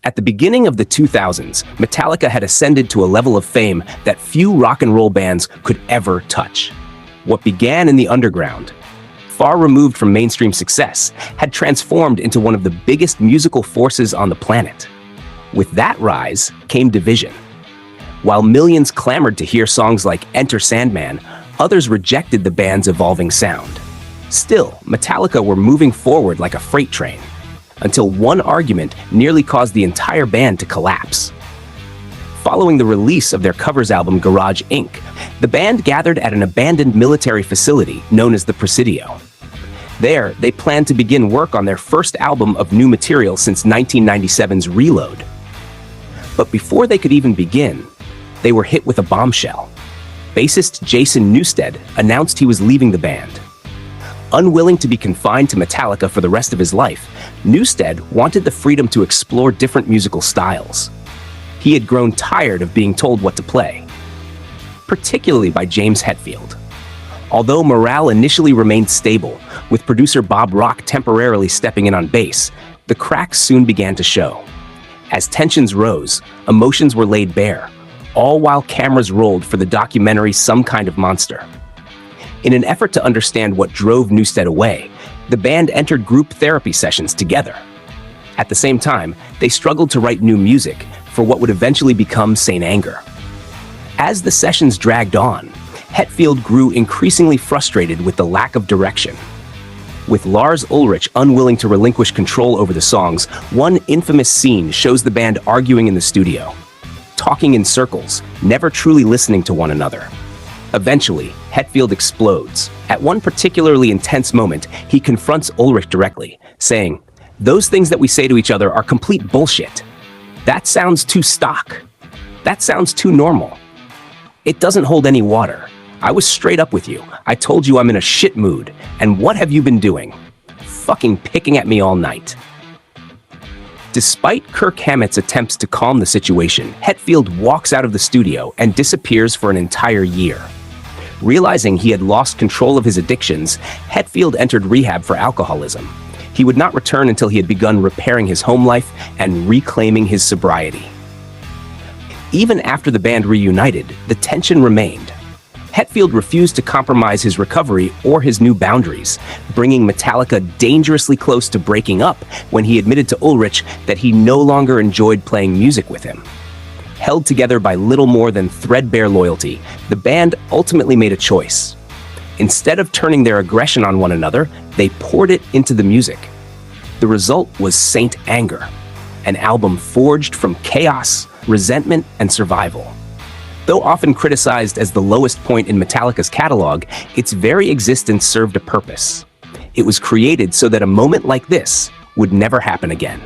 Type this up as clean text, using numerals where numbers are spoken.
At the beginning of the 2000s, Metallica had ascended to a level of fame that few rock and roll bands could ever touch. What began in the underground, far removed from mainstream success, had transformed into one of the biggest musical forces on the planet. With that rise came division. While millions clamored to hear songs like Enter Sandman, others rejected the band's evolving sound. Still, Metallica were moving forward like a freight train, until one argument nearly caused the entire band to collapse. Following the release of their covers album Garage Inc., the band gathered at an abandoned military facility known as the Presidio. There, they planned to begin work on their first album of new material since 1997's Reload. But before they could even begin, they were hit with a bombshell. Bassist Jason Newsted announced he was leaving the band. Unwilling to be confined to Metallica for the rest of his life, Newsted wanted the freedom to explore different musical styles. He had grown tired of being told what to play, particularly by James Hetfield. Although morale initially remained stable, with producer Bob Rock temporarily stepping in on bass, the cracks soon began to show. As tensions rose, emotions were laid bare, all while cameras rolled for the documentary Some Kind of Monster. In an effort to understand what drove Newsted away, the band entered group therapy sessions together. At the same time, they struggled to write new music for what would eventually become Saint Anger. As the sessions dragged on, Hetfield grew increasingly frustrated with the lack of direction. With Lars Ulrich unwilling to relinquish control over the songs, one infamous scene shows the band arguing in the studio, talking in circles, never truly listening to one another. Eventually, Hetfield explodes. At one particularly intense moment, he confronts Ulrich directly, saying, "Those things that we say to each other are complete bullshit. That sounds too stock. That sounds too normal. It doesn't hold any water. I was straight up with you. I told you I'm in a shit mood. And what have you been doing? Fucking picking at me all night." Despite Kirk Hammett's attempts to calm the situation, Hetfield walks out of the studio and disappears for an entire year. Realizing he had lost control of his addictions, Hetfield entered rehab for alcoholism. He would not return until he had begun repairing his home life and reclaiming his sobriety. Even after the band reunited, the tension remained. Hetfield refused to compromise his recovery or his new boundaries, bringing Metallica dangerously close to breaking up when he admitted to Ulrich that he no longer enjoyed playing music with him. Held together by little more than threadbare loyalty, the band ultimately made a choice. Instead of turning their aggression on one another, they poured it into the music. The result was Saint Anger, an album forged from chaos, resentment, and survival. Though often criticized as the lowest point in Metallica's catalog, its very existence served a purpose. It was created so that a moment like this would never happen again.